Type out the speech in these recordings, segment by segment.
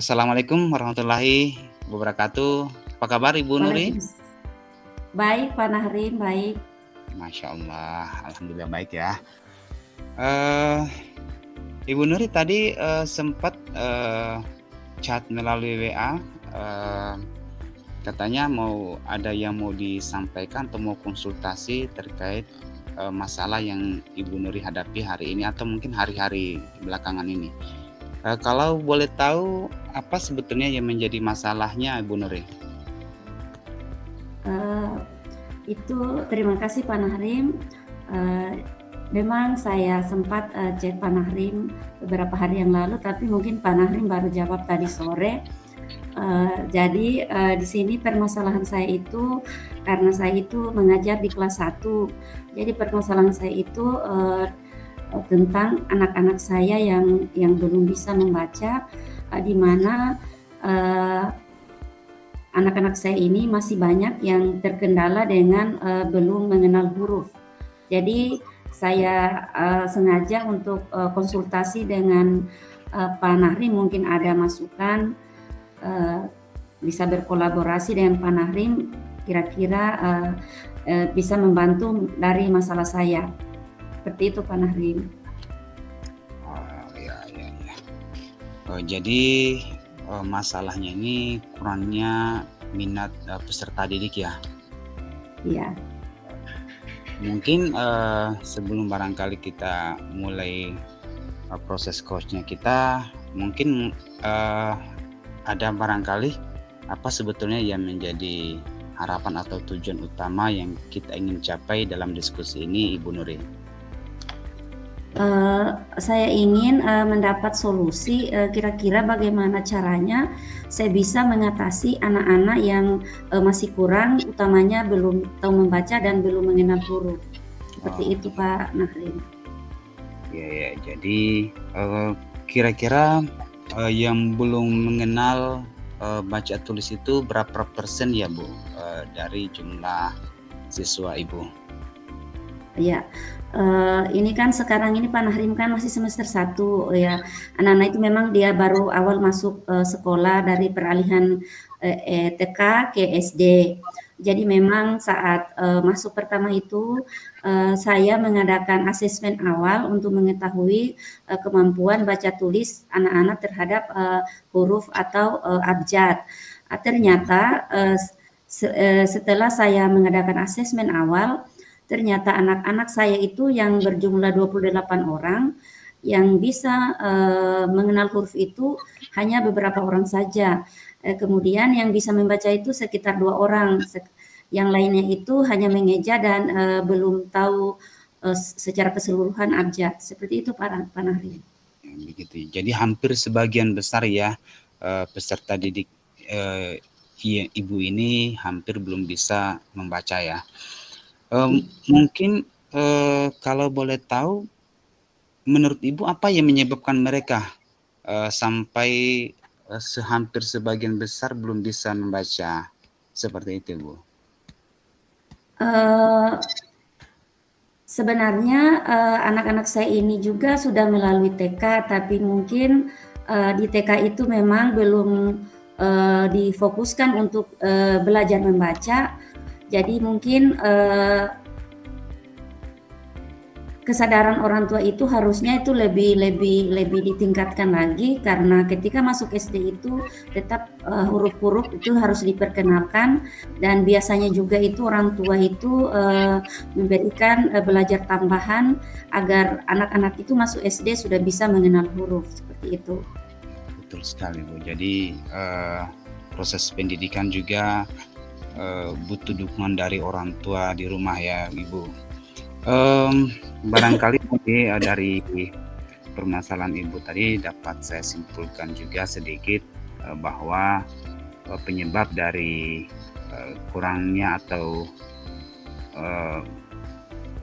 Assalamualaikum warahmatullahi wabarakatuh. Apa kabar Ibu Nuri? Baik, Pak Nahrin, baik. Masya Allah, alhamdulillah baik ya. Eh, Ibu Nuri tadi sempat chat melalui WA, eh, katanya ada yang mau disampaikan atau mau konsultasi terkait masalah yang Ibu Nuri hadapi hari ini atau mungkin hari-hari belakangan ini. Kalau boleh tahu apa sebetulnya yang menjadi masalahnya Ibu Nuri? Itu terima kasih Pak Nahrim. Memang saya sempat chat Pak Nahrim beberapa hari yang lalu, tapi mungkin Pak Nahrim baru jawab tadi sore. Jadi di sini permasalahan saya itu karena saya itu mengajar di kelas 1. Jadi permasalahan saya itu tentang anak-anak saya yang belum bisa membaca, di mana anak-anak saya ini masih banyak yang terkendala dengan belum mengenal huruf. Jadi saya sengaja untuk konsultasi dengan Pak Nahrim, mungkin ada masukan, bisa berkolaborasi dengan Pak Nahrim, kira-kira bisa membantu dari masalah saya. Seperti itu Pak Nahrim. Oh ya. Jadi masalahnya ini kurangnya minat peserta didik ya. Iya. Mungkin sebelum barangkali kita mulai proses coachnya kita, mungkin ada barangkali apa sebetulnya yang menjadi harapan atau tujuan utama yang kita ingin capai dalam diskusi ini, Ibu Nuri? Saya ingin mendapat solusi, kira-kira bagaimana caranya saya bisa mengatasi anak-anak yang masih kurang, utamanya belum tahu membaca dan belum mengenal huruf. Seperti itu Pak Nahrim. Ya, jadi kira-kira yang belum mengenal baca tulis itu berapa persen ya Bu dari jumlah siswa Ibu? Ya, ini kan sekarang ini Pak Nahrim kan masih semester 1 ya. Anak-anak itu memang dia baru awal masuk sekolah dari peralihan TK ke SD. Jadi memang saat masuk pertama itu saya mengadakan asesmen awal untuk mengetahui kemampuan baca tulis anak-anak terhadap huruf atau abjad. Ternyata setelah saya mengadakan asesmen awal, ternyata anak-anak saya itu yang berjumlah 28 orang yang bisa mengenal huruf itu hanya beberapa orang saja. Kemudian yang bisa membaca itu sekitar 2 orang. Yang lainnya itu hanya mengeja dan belum tahu secara keseluruhan abjad. Seperti itu Pak Nahri. Begitu. Jadi hampir sebagian besar ya peserta didik Ibu ini hampir belum bisa membaca ya. Mungkin kalau boleh tahu, menurut Ibu apa yang menyebabkan mereka sampai hampir sebagian besar belum bisa membaca seperti itu, Bu? Sebenarnya anak-anak saya ini juga sudah melalui TK, tapi mungkin di TK itu memang belum difokuskan untuk belajar membaca. Jadi mungkin kesadaran orang tua itu harusnya itu lebih ditingkatkan lagi, karena ketika masuk SD itu tetap huruf-huruf itu harus diperkenalkan, dan biasanya juga itu orang tua itu memberikan belajar tambahan agar anak-anak itu masuk SD sudah bisa mengenal huruf, seperti itu. Betul sekali Bu. Jadi proses pendidikan juga butuh dukungan dari orang tua di rumah ya Ibu. Barangkali dari permasalahan Ibu tadi dapat saya simpulkan juga sedikit bahwa penyebab dari kurangnya atau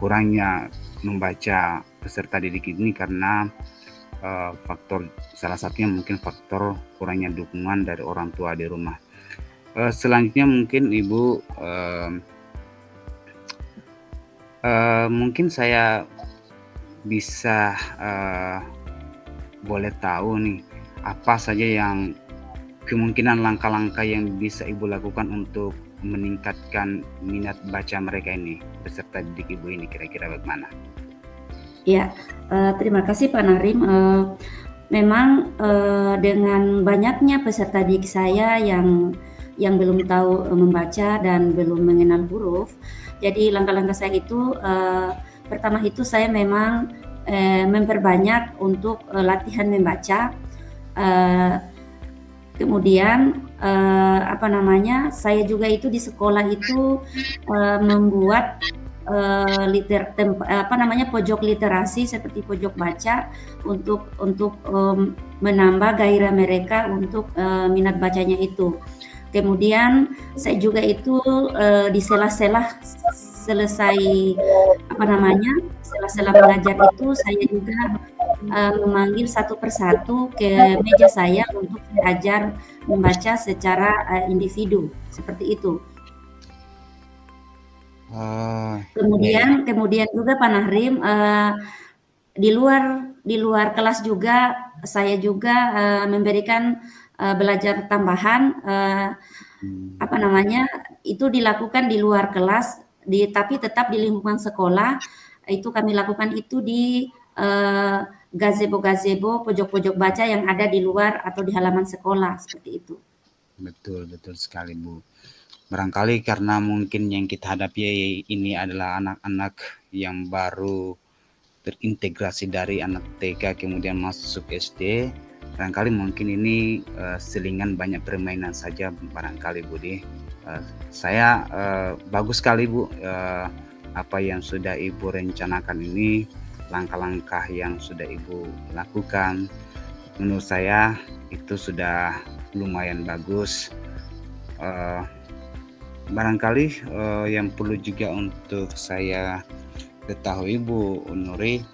kurangnya membaca peserta didik ini karena faktor, salah satunya mungkin faktor kurangnya dukungan dari orang tua di rumah. Selanjutnya mungkin Ibu mungkin saya bisa boleh tahu nih apa saja yang kemungkinan langkah-langkah yang bisa Ibu lakukan untuk meningkatkan minat baca mereka ini, peserta didik Ibu ini kira-kira bagaimana? Ya, terima kasih Pak Nahrim. Memang dengan banyaknya peserta didik saya yang belum tahu membaca dan belum mengenal huruf, jadi langkah-langkah saya itu pertama itu saya memang memperbanyak untuk latihan membaca. Kemudian apa namanya, saya juga itu di sekolah itu membuat pojok literasi seperti pojok baca untuk menambah gairah mereka untuk minat bacanya itu. Kemudian saya juga itu di sela-sela selesai apa namanya, sela-sela mengajar itu saya juga memanggil satu persatu ke meja saya untuk belajar membaca secara individu, seperti itu. Ya. Kemudian juga Pak Nahrim, di luar kelas juga saya juga memberikan belajar tambahan, apa namanya, itu dilakukan di luar kelas, tapi tetap di lingkungan sekolah. Itu kami lakukan itu di gazebo-gazebo, pojok-pojok baca yang ada di luar atau di halaman sekolah, seperti itu. Betul, betul sekali Bu. Barangkali karena mungkin yang kita hadapi ini adalah anak-anak yang baru terintegrasi dari anak TK kemudian masuk SD, barangkali mungkin ini selingan banyak permainan saja barangkali Budi. Saya bagus sekali Bu apa yang sudah Ibu rencanakan ini, langkah-langkah yang sudah Ibu lakukan. Menurut saya itu sudah lumayan bagus. Barangkali yang perlu juga untuk saya ketahui Bu Nuri,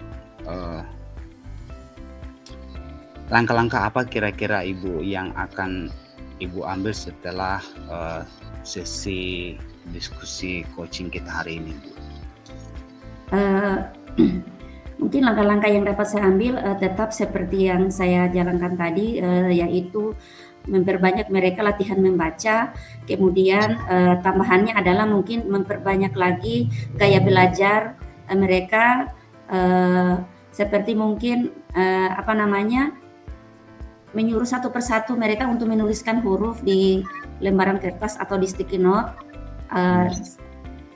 langkah-langkah apa kira-kira Ibu yang akan Ibu ambil setelah sesi diskusi coaching kita hari ini Bu? Mungkin langkah-langkah yang dapat saya ambil tetap seperti yang saya jalankan tadi, yaitu memperbanyak mereka latihan membaca, kemudian tambahannya adalah mungkin memperbanyak lagi gaya belajar mereka, seperti mungkin apa namanya, menyuruh satu persatu mereka untuk menuliskan huruf di lembaran kertas atau di sticky note,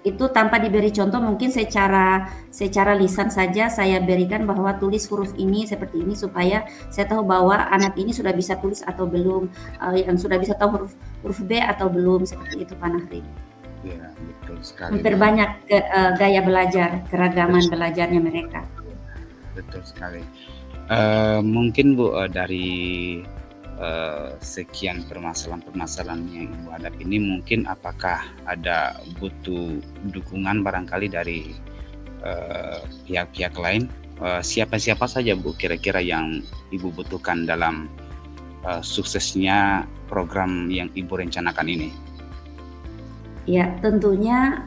itu tanpa diberi contoh, mungkin secara lisan saja saya berikan bahwa tulis huruf ini seperti ini supaya saya tahu bahwa anak ini sudah bisa tulis atau belum, yang sudah bisa tahu huruf B atau belum, seperti itu Pak Nahrim. Ya, betul sekali. Memperbanyak gaya belajar, keragaman belajarnya mereka. Betul sekali. Mungkin Bu dari sekian permasalahan-permasalahan yang Ibu hadapi ini, mungkin apakah ada butuh dukungan barangkali dari pihak-pihak lain? Siapa-siapa saja Bu kira-kira yang Ibu butuhkan dalam suksesnya program yang Ibu rencanakan ini? Ya, tentunya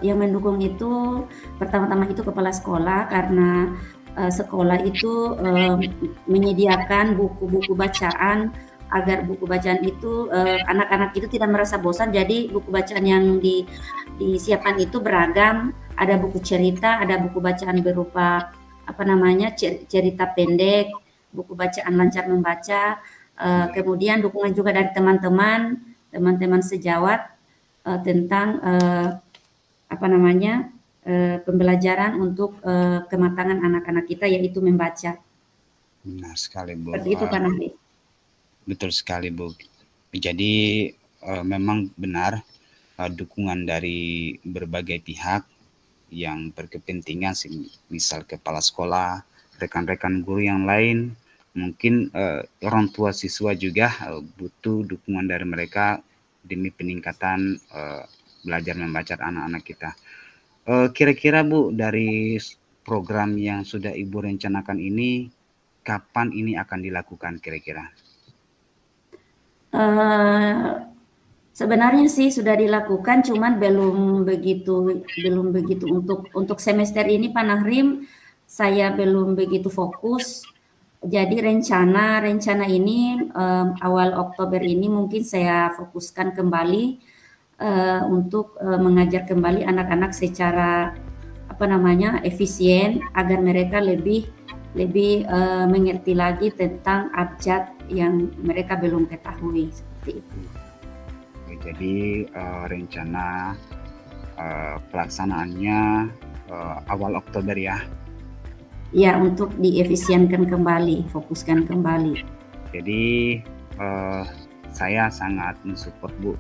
yang mendukung itu pertama-tama itu kepala sekolah, karena sekolah itu menyediakan buku-buku bacaan agar buku bacaan itu anak-anak itu tidak merasa bosan. Jadi buku bacaan yang disiapkan itu beragam. Ada buku cerita, ada buku bacaan berupa apa namanya, cerita pendek, buku bacaan lancar membaca. Kemudian dukungan juga dari teman-teman sejawat tentang apa namanya, pembelajaran untuk kematangan anak-anak kita, yaitu membaca. Benar sekali Bu. Seperti itu Pak Nahri. Betul sekali Bu. Jadi memang benar dukungan dari berbagai pihak yang berkepentingan, misal kepala sekolah, rekan-rekan guru yang lain, mungkin orang tua siswa juga butuh dukungan dari mereka demi peningkatan belajar membaca anak-anak kita. Kira-kira Bu, dari program yang sudah Ibu rencanakan ini, kapan ini akan dilakukan kira-kira? Sebenarnya sih sudah dilakukan, cuman belum begitu untuk semester ini Pak Nahrim, saya belum begitu fokus Jadi rencana ini awal Oktober ini mungkin saya fokuskan kembali untuk mengajar kembali anak-anak secara apa namanya efisien agar mereka lebih mengerti lagi tentang abjad yang mereka belum ketahui seperti itu. Oke, jadi rencana pelaksanaannya awal Oktober ya. Ya, untuk diefisienkan kembali, fokuskan kembali. Jadi saya sangat mensupport Bu,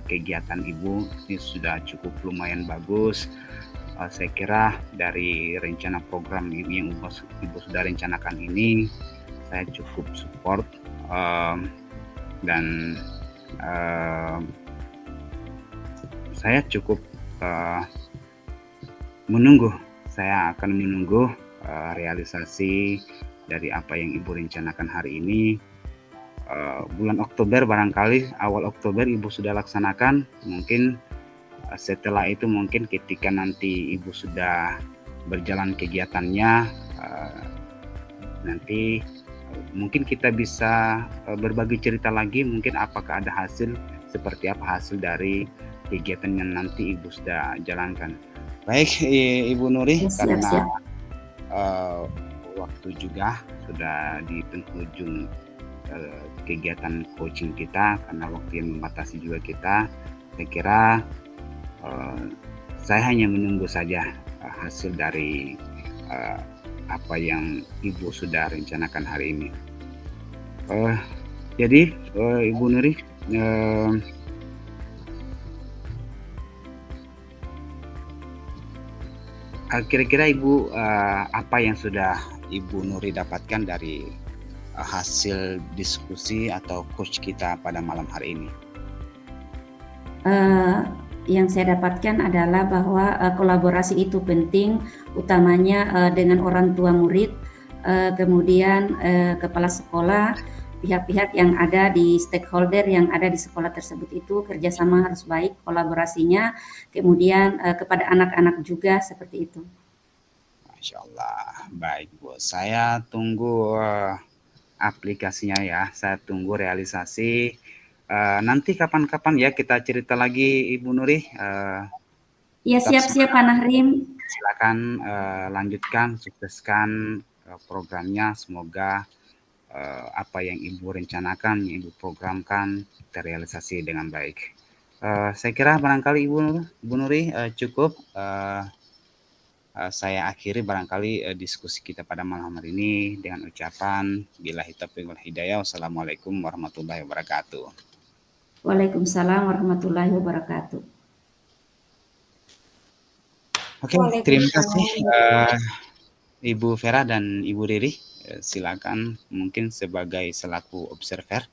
kegiatan Ibu ini sudah cukup lumayan bagus. Saya kira dari rencana program yang Ibu sudah rencanakan ini, saya cukup support dan saya cukup menunggu. Saya akan menunggu realisasi dari apa yang Ibu rencanakan hari ini. Bulan Oktober barangkali awal Oktober Ibu sudah laksanakan, mungkin setelah itu mungkin ketika nanti Ibu sudah berjalan kegiatannya, nanti mungkin kita bisa berbagi cerita lagi, mungkin apakah ada hasil, seperti apa hasil dari kegiatan yang nanti Ibu sudah jalankan. Baik Ibu Nuri, Siap, karena siap. waktu juga sudah di penghujung kegiatan coaching kita, karena waktu yang membatasi juga kita. Saya kira saya hanya menunggu saja hasil dari apa yang Ibu sudah rencanakan hari ini. Jadi Ibu Nuri, kira-kira Ibu apa yang sudah Ibu Nuri dapatkan dari hasil diskusi atau coach kita pada malam hari ini? Yang saya dapatkan adalah bahwa kolaborasi itu penting, utamanya dengan orang tua murid, kemudian kepala sekolah, pihak-pihak yang ada di stakeholder yang ada di sekolah tersebut itu kerjasama harus baik kolaborasinya, kemudian kepada anak-anak juga seperti itu. Masya Allah, baik Bu. Saya tunggu aplikasinya ya, saya tunggu realisasi. Nanti kapan-kapan ya kita cerita lagi Ibu Nuri. Ya, siap-siap Pak Nahrim. Silakan lanjutkan, sukseskan programnya. Semoga apa yang Ibu rencanakan, yang Ibu programkan terrealisasi dengan baik. Saya kira barangkali Ibu Nuri cukup. Saya akhiri barangkali diskusi kita pada malam hari ini dengan ucapan billahi taufiq wal hidayah. Wassalamualaikum warahmatullahi wabarakatuh. Waalaikumsalam warahmatullahi wabarakatuh. Oke, terima kasih Ibu Vera dan Ibu Riri. Silakan mungkin sebagai selaku observer